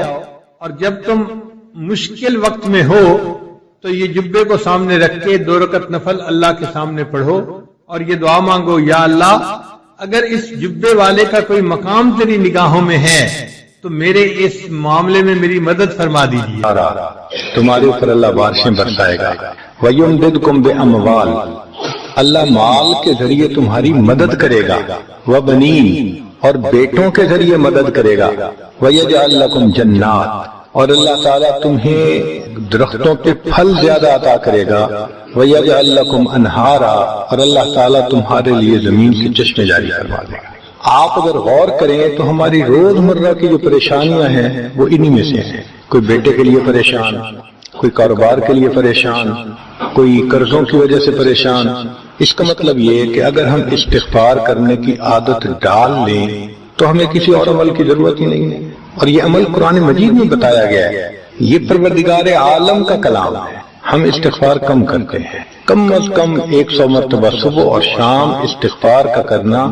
اور جب تم مشکل وقت میں ہو تو یہ جبے کو سامنے رکھ کے 2 رکعت نفل اللہ کے سامنے پڑھو اور یہ دعا مانگو، یا اللہ اگر اس جبے والے کا کوئی مقام تیری نگاہوں میں ہے تو میرے اس معاملے میں میری مدد فرما دیجیے۔ تمہارے اوپر اللہ بارشیں برسائے گا، وَيُمْدِدْكُمْ بِأَمْوَالٍ، اللہ مال کے ذریعے تمہاری مدد کرے گا، وَبَنِينَ، اور بیٹوں کے ذریعے مدد کرے گا، وَيَجْعَلْ لَكُمْ جَنَّاتٍ، اور اللہ تعالیٰ تمہیں درختوں کے پھل زیادہ عطا کرے گا، وَيَجْعَلْ لَكُمْ أَنْهَارًا، اور اللہ تعالیٰ تمہارے لیے زمین کے چشمے جاری فرما دے گا۔ آپ اگر غور کریں تو ہماری روزمرہ کی جو پریشانیاں ہیں وہ انہی میں سے ہیں. کوئی بیٹے کے لیے پریشان، کوئی کاروبار کے لیے پریشان، کوئی قرضوں کی وجہ سے پریشان. اس کا مطلب یہ ہے کہ اگر ہم استغفار کرنے کی عادت ڈال لیں تو ہمیں کسی اور عمل کی ضرورت ہی نہیں ہے. اور یہ عمل قرآن مجید میں بتایا گیا ہے. یہ پروردگار عالم کا کلام ہے. ہم استغفار کم کرتے ہیں، کم از کم 100 مرتبہ صبح اور شام استغفار کا کرنا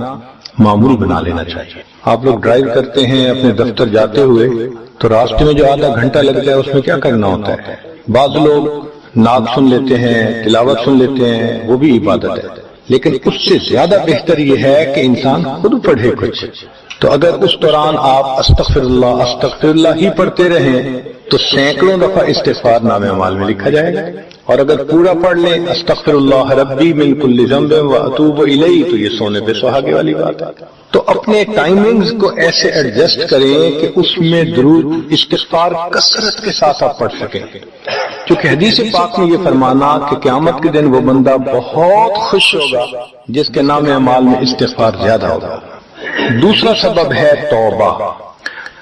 معمول بنا لینا چاہیے. آپ لوگ ڈرائیو کرتے ہیں اپنے دفتر جاتے ہوئے تو راستے میں جو آدھا گھنٹہ لگتا ہے اس میں کیا کرنا ہوتا ہے؟ بعض لوگ نعت سن لیتے ہیں، تلاوت سن لیتے ہیں، وہ بھی عبادت ہے. لیکن اس سے زیادہ بہتر یہ ہے کہ انسان خود پڑھے کچھ. تو اگر اس دوران آپ استغفر اللہ ہی پڑھتے رہیں تو سینکڑوں دفعہ استغفار نامہ اعمال میں لکھا جائے گا. اور اگر پورا پڑھ لیں استغفر اللہ ربی من کل ذنب واتوب الیہ تو یہ سونے پہ سہاگے والی بات ہے. تو اپنے ٹائمنگز کو ایسے ایڈجسٹ کریں کہ اس میں درود استغفار کثرت کے ساتھ آپ پڑھ سکیں. کیونکہ حدیث پاک میں یہ فرمانا کہ قیامت کے دن وہ بندہ بہت خوش ہوگا جس کے نام اعمال میں استغفار زیادہ ہوگا. دوسرا سبب ہے توبہ.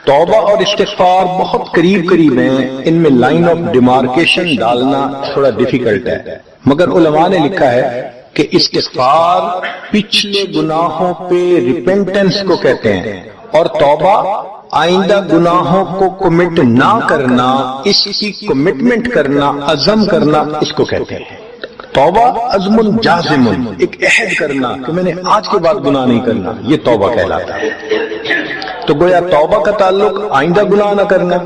توبہ اور استغفار بہت قریب ہیں. ان میں لائن آف ڈیمارکیشن ڈالنا تھوڑا ڈیفیکلٹ ہے، مگر علماء نے لکھا ہے کہ استغفار پچھلے گناہوں پہ ریپینٹنس کو کہتے ہیں، اور توبہ آئندہ گناہوں کو کمٹ نہ کرنا، اس کی کمٹمنٹ کرنا، عزم کرنا، اس کو کہتے ہیں. توبہ عزم جازم، ایک عہد کرنا کہ میں نے آج کے بعد گناہ نہیں کرنا، یہ توبہ کہلاتا ہے. تو گویا توبہ کا تعلق آئندہ گناہ نہ کرنا،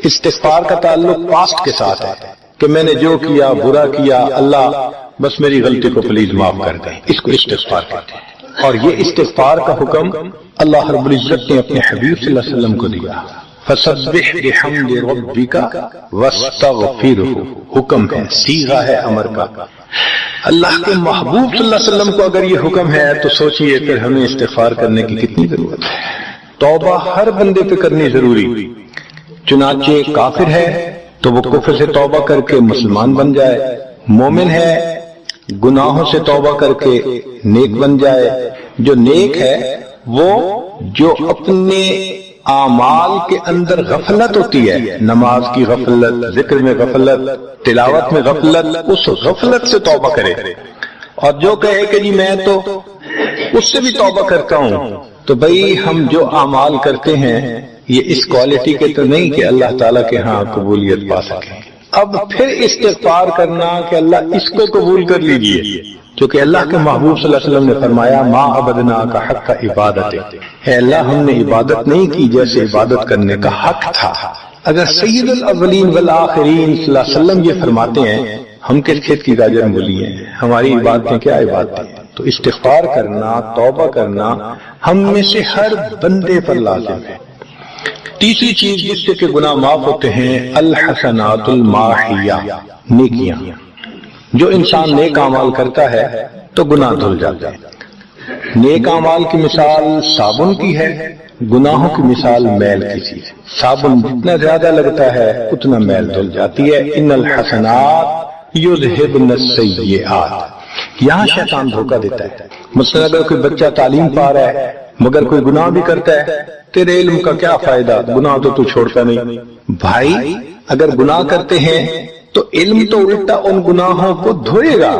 استغفار کا تعلق پاسٹ کے ساتھ ہے کہ میں نے جو کیا برا کیا، اللہ بس میری غلطی کو پلیز معاف کر دیں. اس کو استغفار کہتے ہیں. اور یہ استغفار کا حکم اللہ رب العزت نے اپنے حبیب صلی اللہ علیہ وسلم کو دیا. فسبح بحمد ربک واستغفرہ، حکم ہے، صیغہ ہے امر کا. اللہ کے محبوب صلی اللہ علیہ وسلم کو اگر یہ حکم ہے تو سوچئے پھر ہمیں استغفار کرنے کی کتنی ضرورت ہے. توبہ ہر بندے پہ کرنی ضروری. چنانچہ کافر ہے تو وہ کفر سے توبہ کر کے مسلمان بن جائے، مومن ہے گناہوں سے توبہ کر کے نیک بن جائے. جو نیک ہے وہ جو اپنے اعمال کے اندر غفلت ہوتی ہے، نماز کی غفلت، ذکر میں غفلت، تلاوت میں غفلت، اس غفلت سے توبہ کرے. اور جو کہے کہ جی میں تو اس سے بھی توبہ کرتا ہوں، تو بھئی ہم جو اعمال کرتے ہیں یہ اس کوالٹی کے تو نہیں کہ اللہ تعالیٰ کے ہاں قبولیت پا سکیں. اب پھر استغفار کرنا کہ اللہ اس کو قبول کر لیجئے، کیونکہ اللہ کے محبوب صلی اللہ علیہ وسلم نے فرمایا ما عبدنا کا حق کا عبادت ہے. اللہ ہم نے عبادت نہیں کی جیسے عبادت کرنے کا حق تھا. اگر سید الاولین والآخرین صلی اللہ علیہ وسلم یہ فرماتے ہیں، ہم کس کھیت کی گاجر مولی ہیں، ہماری عبادتیں کیا عبادتیں ہیں. تو استغفار کرنا، توبہ کرنا ہم میں سے ہر بندے پر لازم ہے. تیسری چیز جس سے کہ گناہ معاف ہوتے ہیں، الحسنات الماحیہ، نیکیاں. جو انسان نیک اعمال کرتا ہے تو گناہ دھل جاتے ہیں. نیک اعمال کی مثال صابن کی ہے، گناہوں کی مثال میل کی چیز. صابن جتنا زیادہ لگتا ہے اتنا میل دھل جاتی ہے. ان الحسنات یذہبن السیئات. یہاں شیطان دھوکہ دیتا ہے. مثلا اگر کوئی بچہ تعلیم پا رہا ہے مگر کوئی گناہ بھی کرتا ہے، تیرے علم کا کیا فائدہ، گناہ تو چھوڑتا نہیں. بھائی اگر گناہ کرتے ہیں تو علم تو الٹا ان گناہوں کو دھوئے گا،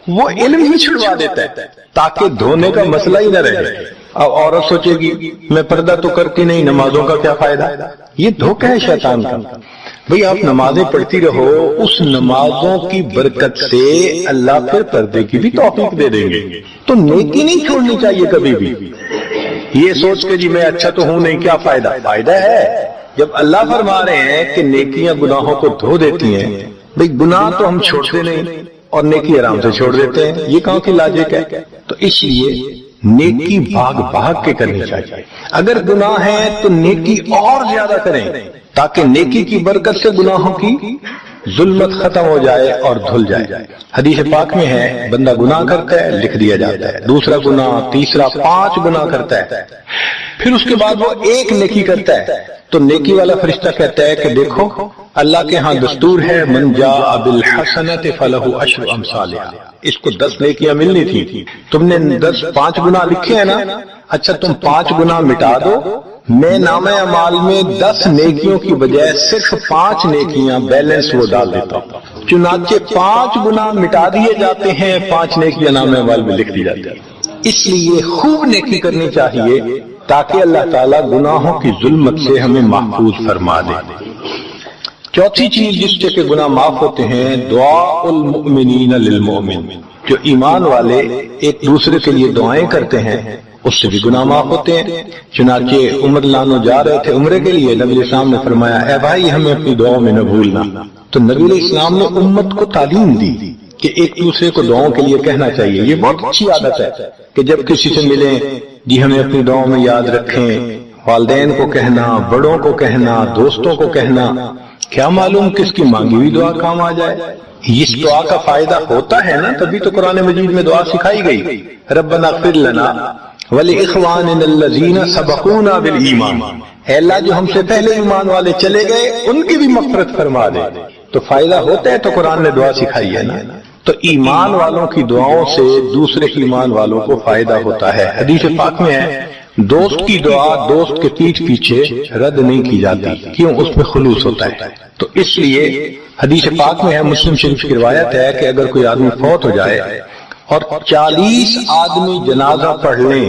وہ علم ہی چھڑوا دیتا ہے تاکہ دھونے کا مسئلہ ہی نہ رہے. اب عورت سوچے گی میں پردہ تو کرتی نہیں، نمازوں کا کیا فائدہ. یہ دھوکہ ہے شیطان کا. بھئی آپ نمازیں پڑھتی رہو، اس نمازوں کی برکت سے اللہ پھر پردے کی بھی توفیق دے دیں گے. تو نیکی نہیں چھوڑنی چاہیے کبھی بھی. یہ سوچ کے جی میں اچھا تو ہوں نہیں، کیا فائدہ. فائدہ ہے. جب اللہ فرما رہے ہیں کہ نیکیاں گناہوں کو دھو دیتی ہیں، بھئی گناہ تو ہم چھوڑتے نہیں اور نیکی آرام سے چھوڑ دیتے ہیں، یہ کہاں کی لاجک ہے. تو اس لیے نیکی بھاگ بھاگ کے کرنی چاہیے. اگر گناہ ہے تو نیکی اور زیادہ کریں تاکہ نیکی کی برکت سے گناہوں کی ظلمت ختم ہو جائے اور دھل جائے. حدیث پاک میں ہے بندہ گناہ کرتا ہے لکھ دیا جاتا ہے، دوسرا گناہ، تیسرا، 5 گناہ کرتا ہے، پھر اس کے بعد وہ ایک نیکی کرتا ہے تو نیکی والا فرشتہ کہتا ہے کہ دیکھو اللہ کے ہاں دستور ہے من جاء بالحسنۃ فلہ عشر امثالھا. اس کو 10 نیکیاں ملنی تھی، تم نے 5 گناہ لکھے ہیں نا، اچھا تم 5 گناہ مٹا دو، میں نامہ اعمال میں 10 نیکیوں کی بجائے صرف 5 نیکیاں بیلنس وہ ڈال دیتا ہوں۔ چنانچہ 5 گناہ مٹا دیے جاتے ہیں، 5 نیکیاں نامہ اعمال میں لکھ دی جاتی ہیں۔ اس لیے خوب نیکی کرنی چاہیے تاکہ اللہ تعالیٰ گناہوں کی ظلمت سے ہمیں محفوظ فرما دے۔ چوتھی چیز جس سے کہ گناہ معاف ہوتے ہیں، دعاء المؤمنین للمؤمن، جو ایمان والے ایک دوسرے کے لیے دعائیں کرتے ہیں اس سے بھی گناہ معاف ہوتے ہیں۔ چنانچہ عمر لانو جا رہے تھے عمرے کے لیے، نبی علیہ السلام نے فرمایا اے بھائی ہمیں اپنی دعاؤں میں نہ بھولنا، تو نبی علیہ السلام نے امت کو تعلیم دی کہ ایک دوسرے کو دعاؤں کے لیے کہنا چاہیے۔ یہ بہت اچھی عادت ہے کہ جب کسی سے ملیں جی ہمیں اپنی دعاؤں میں یاد رکھیں، والدین کو کہنا، بڑوں کو کہنا، دوستوں کو کہنا، کیا معلوم کس کی مانگی ہوئی دعا کام آ جائے۔ اس دعا کا فائدہ ہوتا ہے نا، تبھی تو قرآن مجید میں دعا سکھائی گئی، ربنا اغفر لنا وَلِإِخْوَانِنَا الَّذِينَ سَبَقُونَا بِالْإِيمَانِ، اے اللہ جو ہم سے پہلے ایمان والے چلے گئے ان کی بھی مغفرت فرما دے۔ تو فائدہ ہوتا ہے تو قرآن نے دعا سکھائی ہے نا۔ تو ایمان والوں کی دعاؤں سے دوسرے ایمان والوں کو فائدہ ہوتا ہے۔ حدیث پاک میں ہے دوست کی دعا دوست کے پیٹھ پیچھے رد نہیں کی جاتی، کیوں؟ اس میں خلوص ہوتا ہے۔ تو اس لیے حدیث پاک میں ہے، مسلم شریف کی روایت ہے کہ اگر کوئی آدمی فوت ہو جائے اور 40 آدمی جنازہ پڑھ لیں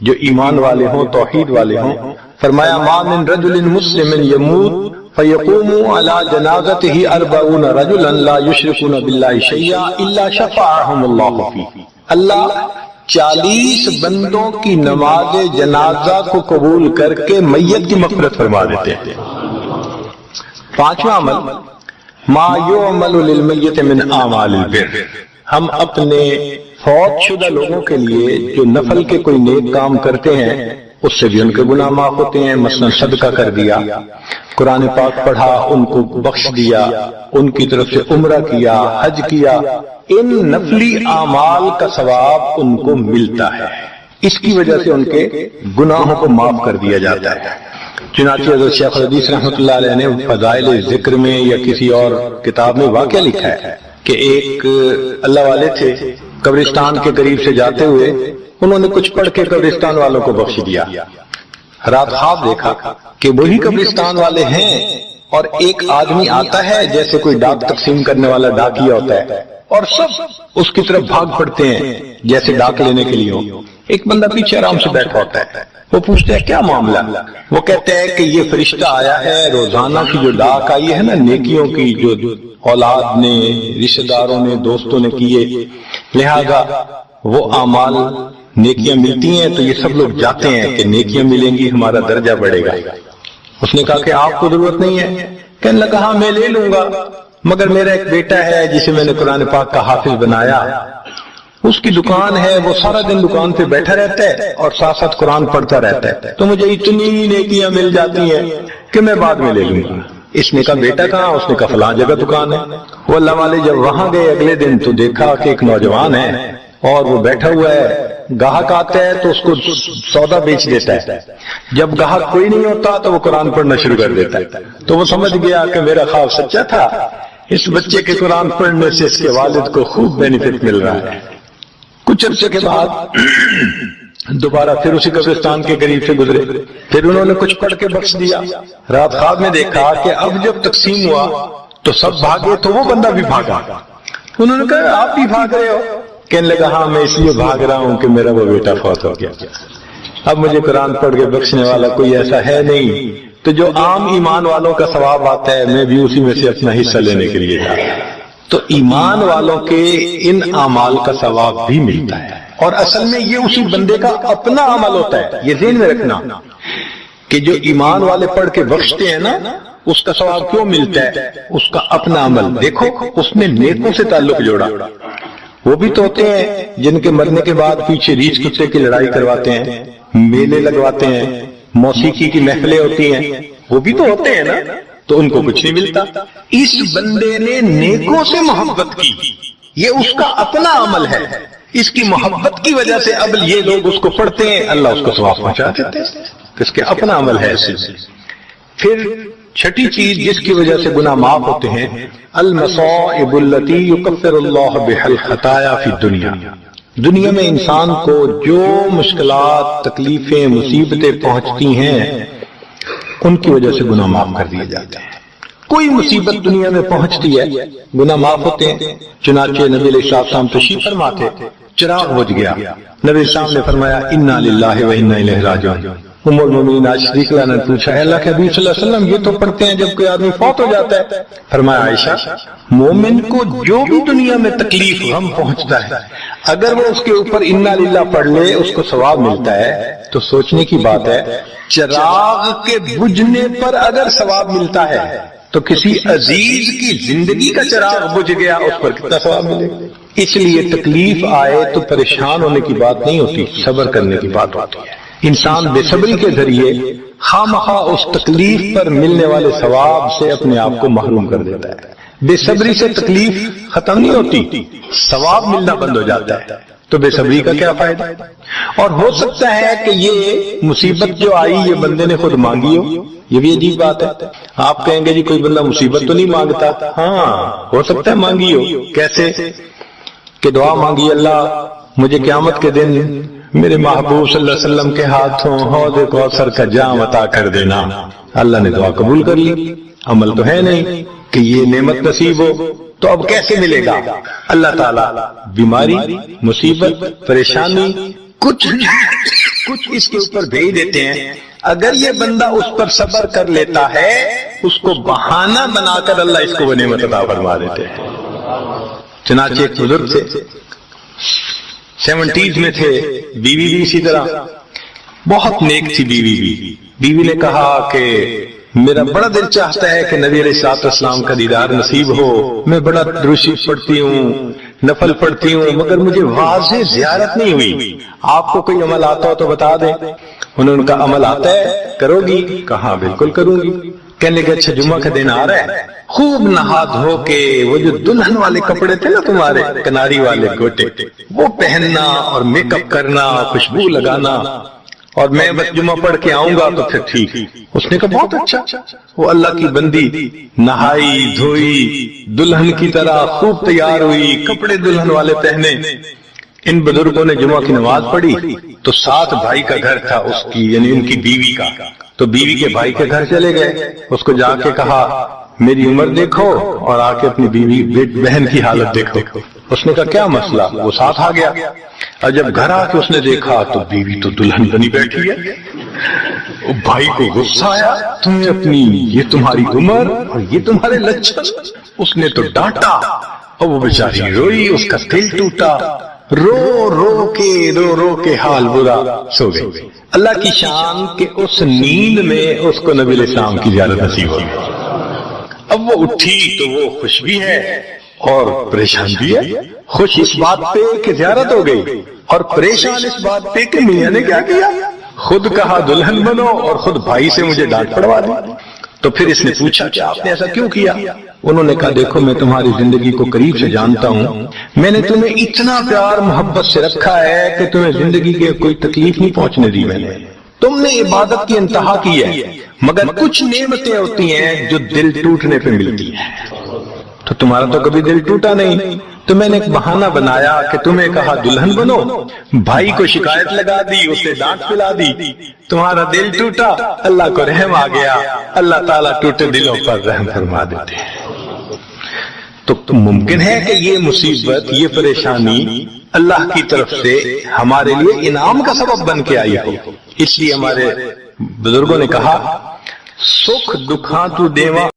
جو ایمان والے ہوں، توحید والے ہوں، فرمایا ما من رجل مسلم يموت فيقوم على جنازته 40 رجلا لا يشركون بالله شيئا الا شفعهم الله فيه، اللہ 40 بندوں کی نماز جنازہ کو قبول کر کے میت کی مغفرت فرما دیتے ہیں۔ 5واں عمل ما يعمل للمیت من اعمال البر، ہم اپنے فوت شدہ لوگوں کے لیے جو نفل کے کوئی نیک کام کرتے ہیں اس سے بھی ان کے گناہ معاف ہوتے ہیں۔ مثلا صدقہ کر دیا، قرآن پاک پڑھا، ان کو بخش دیا، ان کی طرف سے عمرہ کیا، حج کیا، ان نفلی اعمال کا ثواب ان کو ملتا ہے، اس کی وجہ سے ان کے گناہوں کو معاف کر دیا جاتا ہے۔ چنانچہ حضرت شیخ الحدیث رحمۃ اللہ علیہ نے فضائل ذکر میں یا کسی اور کتاب میں واقعہ لکھا ہے کہ ایک اللہ والے تھے، قبرستان کے قریب سے جاتے ہوئے انہوں نے کچھ پڑھ کے قبرستان والوں کو بخش دیا۔ رات خواب دیکھا کہ وہی قبرستان والے ہیں اور ایک آدمی آتا ہے جیسے کوئی ڈاک تقسیم کرنے والا ڈاکیا ہوتا ہے اور سب اس کی طرف بھاگ پڑتے ہیں جیسے ڈاک لینے کے لیے ہو۔ ایک بندہ پیچھے آرام سے بیٹھا ہوتا ہے، وہ پوچھتا ہے کیا معاملہ؟ وہ کہتے ہیں کہ یہ فرشتہ آیا ہے، روزانہ کی جو ڈاک آئی ہے نا نیکیوں کی، جو اولاد نے، رشتہ داروں نے، دوستوں نے کیے، لہذا وہ اعمال نیکیاں ملتی ہیں تو یہ سب لوگ جاتے ہیں کہ نیکیاں ملیں گی، ہمارا درجہ بڑھے گا۔ اس نے کہا کہ آپ کو ضرورت نہیں ہے؟ کہنے لگا ہاں میں لے لوں گا، مگر میرا ایک بیٹا ہے جسے میں نے قرآن پاک کا حافظ بنایا، اس کی دکان ہے، وہ سارا دن دکان پہ بیٹھا رہتا ہے اور ساتھ ساتھ قرآن پڑھتا رہتا ہے، تو مجھے اتنی نیکیاں مل جاتی ہیں کہ میں بعد میں لے لوں گا۔ اس نے کہا بیٹا کہاں؟ اس نے کہا فلاں جگہ دکان ہے۔ وہ اللہ والے جب وہاں گئے اگلے دن تو دیکھا کہ ایک نوجوان ہے اور وہ بیٹھا ہوا ہے، گاہک آتا ہے تو اس کو سودا بیچ دیتا ہے، جب گاہک کوئی نہیں ہوتا تو وہ قرآن پڑھنا شروع کر دیتا ہے۔ تو وہ سمجھ گیا کہ میرا خواب سچا تھا، اس بچے کے قرآن پڑھنے سے اس کے والد کو خوب بینیفٹ مل رہا ہے۔ کچھ عرصے کے بعد دوبارہ پھر اسی قبرستان کے قریب سے گزرے، پھر انہوں نے کچھ پڑھ کے بخش دیا۔ رات خواب میں دیکھا کہ اب جب تقسیم ہوا تو سب بھاگے تو وہ بندہ بھی بھاگا۔ انہوں نے کہا آپ بھی بھاگ رہے ہو؟ کہنے لگا ہاں میں اس لیے بھاگ رہا ہوں کہ میرا وہ بیٹا فوت ہو گیا، اب مجھے قرآن پڑھ کے بخشنے والا کوئی ایسا ہے نہیں، تو جو عام ایمان والوں کا ثواب آتا ہے میں بھی اسی میں سے اپنا حصہ لینے کے لیے جا رہا ہوں۔ تو ایمان والوں کے ان اعمال کا ثواب بھی ملتا ہے، اور اصل میں یہ اسی بندے کا اپنا عمل ہوتا ہے۔ یہ ذہن میں رکھنا کہ جو ایمان والے پڑھ کے بخشتے ہیں نا اس کا ثواب کیوں ملتا ہے؟ اس کا اپنا عمل دیکھو، اس نے نیکوں سے تعلق جوڑا۔ وہ بھی تو ہوتے ہیں جن کے مرنے کے بعد پیچھے ریچھ کتے کی لڑائی کرواتے ہیں، میلے لگواتے ہیں، موسیقی کی محفلیں ہوتی ہیں، وہ بھی تو ہوتے ہیں نا، تو ان کو کچھ نہیں ملتا۔ اس بندے نے نیکوں سے محبت کی، یہ اس کا اپنا عمل ہے، اس کی محبت کی وجہ سے اب یہ لوگ اس کو پڑھتے ہیں، اللہ اس کو ثواب پہنچا دیتے ہیں، اس کے اپنا عمل ہے۔ پھر چھٹی چیز جس کی وجہ سے گناہ معاف ہوتے ہیں المصائب التي يكفر اللہ بها الخطايا فی الدنیا، دنیا میں انسان کو جو مشکلات، تکلیفیں، مصیبتیں پہنچتی ہیں ان کی وجہ سے گناہ معاف کر دیے جاتے ہیں۔ کوئی مصیبت دنیا میں پہنچتی ہے گناہ معاف ہوتے ہیں۔ چنانچہ نبی علیہ السلام تشریف فرما تھے، چراغ بجھ گیا، نبی السلام نے فرمایا انا للہ و انا الیہ راجعون۔ ام المؤمنین عائشہ رضی اللہ عنہا نے پوچھا اے اللہ کے حبیب صلی اللہ علیہ وسلم یہ تو پڑھتے ہیں جب کوئی آدمی فوت ہو جاتا ہے۔ فرمایا عائشہ مومن کو جو بھی دنیا میں تکلیف غم پہنچتا ہے اگر وہ اس کے اوپر انا للہ پڑھ لے اس کو ثواب ملتا ہے۔ تو سوچنے کی بات ہے چراغ کے بجھنے پر اگر ثواب ملتا ہے تو کسی عزیز کی زندگی کا چراغ بجھ گیا اس پر کتنا ثواب ملے گا۔ اس لیے تکلیف آئے تو پریشان ہونے کی بات نہیں ہوتی، صبر کرنے کی بات ہوتی ہے۔ انسان بے صبری کے ذریعے خواہ اس تکلیف پر ملنے والے ثواب سے اپنے آپ کو محروم کر دیتا ہے۔ بے صبری سے تکلیف ختم نہیں ہوتی، ثواب ملنا بند ہو جاتا ہے، تو بے صبری کا کیا فائدہ؟ اور ہو سکتا ہے کہ یہ مصیبت جو آئی یہ بندے نے خود مانگی ہو، یہ بھی عجیب بات ہے۔ آپ کہیں گے جی کوئی بندہ مصیبت تو نہیں مانگتا، ہاں ہو سکتا ہے مانگی ہو۔ کیسے کہ دعا مانگی اللہ مجھے قیامت کے دن میرے محبوب صلی اللہ علیہ وسلم کے ہاتھوں حوض کوثر کا جام عطا کر دینا، اللہ نے دعا قبول کر لی، عمل تو ہے نہیں کہ یہ نعمت نصیب ہو، تو اب کیسے ملے گا؟ اللہ تعالیٰ بیماری، مصیبت، پریشانی کچھ اس کے اوپر بھیج دیتے ہیں، اگر یہ بندہ اس پر صبر کر لیتا ہے اس کو بہانہ بنا کر اللہ اس کو وہ نعمت عطا فرما دیتے ہیں۔ چنانچہ ایک بزرگ تھے 70s میں تھے، بیوی بھی اسی طرح بہت نیک تھی بیوی نے کہا کہ میرا بڑا دل چاہتا ہے کہ نبی علیہ السلام کا دیدار نصیب ہو، میں بڑا درود شریف پڑھتی ہوں، نفل پڑھتی ہوں، مگر مجھے واضح زیارت نہیں ہوئی، آپ کو کوئی عمل آتا ہو تو بتا دیں۔ انہوں نے کہا عمل آتا ہے کرو گی؟ کہا بالکل کروں گی۔ کہنے کہ اچھا جمعہ کا دن آ رہا ہے، خوب نہا دھو کے وہ جو دلہن والے کپڑے تھے نا تمہارے کناری والے گوٹے وہ پہننا اور میک اپ کرنا، خوشبو لگانا، اور میں بس جمعہ پڑھ کے آؤں گا تو پھر ٹھیک۔ اس نے کہا بہت اچھا۔ وہ اللہ کی بندی نہائی دھوئی دلہن کی طرح خوب تیار ہوئی، کپڑے دلہن والے پہنے۔ ان بزرگوں نے جمعہ کی نماز پڑھی تو 7 بھائی کا گھر تھا اس کی، یعنی ان کی بیوی کا، تو بیوی کے بھائی کے گھر چلے گئے، اس کو جا کے کہا میری عمر دیکھو اور آ کے اپنی بیوی بہن کی حالت دیکھو۔ اس نے کہا کیا مسئلہ؟ وہ ساتھ آ گیا، اور جب گھر آ کے اس نے دیکھا تو بیوی تو دلہن بنی بیٹھی ہے۔ بھائی کو غصہ آیا، تمہیں اپنی یہ تمہاری عمر اور یہ تمہارے لچھن۔ اس نے تو ڈانٹا اور وہ بیچاری روئی، اس کا دل ٹوٹا، رو رو کے حال برا، سو گئی۔ اللہ کی شان کہ اس نیند میں اس کو نبی علیہ السلام کی زیارت نصیب ہوئی۔ اب وہ اٹھی تو وہ خوش بھی ہے اور پریشان بھی ہے، خوش اس بات پہ کہ زیارت ہو گئی، اور پریشان اس بات پہ کہ میاں نے کیا کیا، خود کہا دلہن بنو اور خود بھائی سے مجھے ڈانٹ پڑوا دی۔ تو پھر اس نے پوچھا کہ آپ نے ایسا کیوں کیا؟ انہوں نے کہا دیکھو میں تمہاری زندگی کو قریب سے جانتا ہوں، میں نے تمہیں اتنا پیار محبت سے رکھا ہے کہ تمہیں زندگی کے کوئی تکلیف نہیں پہنچنے دی میں نے، تم نے عبادت کی انتہا کی ہے، مگر کچھ نعمتیں ہوتی ہیں جو دل ٹوٹنے پہ ملتی ہیں، تو تمہارا تو کبھی دل ٹوٹا نہیں، تو میں نے ایک بہانہ بنایا کہ تمہیں کہا دلہن بنو، بھائی کو شکایت لگا دی، اسے ڈانٹ پلا دی، تمہارا دل ٹوٹا، اللہ کو رحم آ گیا، اللہ تعالیٰ ٹوٹے دلوں پر رحم فرما دیتے ہیں۔ تو ممکن ہے کہ یہ مصیبت، یہ پریشانی اللہ کی طرف سے ہمارے لیے انعام کا سبب بن کے آئی ہو۔ اس لیے ہمارے بزرگوں نے کہا سکھ دکھاں تو دیواں